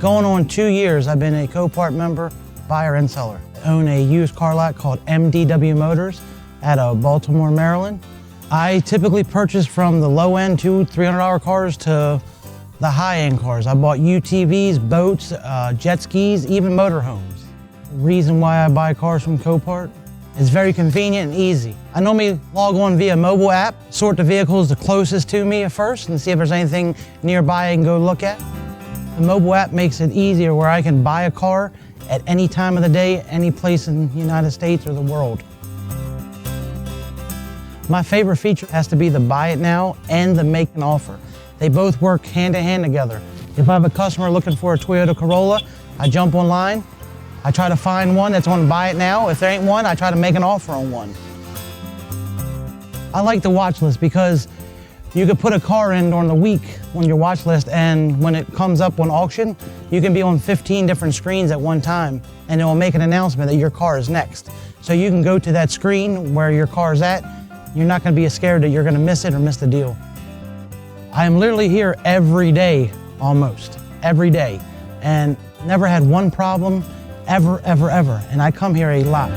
Going on 2 years, I've been a Copart member, buyer and seller. I own a used car lot called MDW Motors out of Baltimore, Maryland. I typically purchase from the low-end $200-300 cars to the high-end cars. I bought UTVs, boats, jet skis, even motorhomes. The reason why I buy cars from Copart is very convenient and easy. I normally log on via mobile app, sort the vehicles the closest to me at first and see if there's anything nearby I can go look at. The mobile app makes it easier where I can buy a car at any time of the day, any place in the United States or the world. My favorite feature has to be the buy it now and the make an offer. They both work hand in hand together. If I have a customer looking for a Toyota Corolla, I jump online, I try to find one that's on buy it now. If there ain't one, I try to make an offer on one. I like the watch list because you could put a car in during the week on your watch list, and when it comes up on auction, you can be on 15 different screens at one time, and it will make an announcement that your car is next. So you can go to that screen where your car is at. You're not going to be scared that you're going to miss it or miss the deal. I am literally here every day, almost every day, and never had one problem ever, and I come here a lot.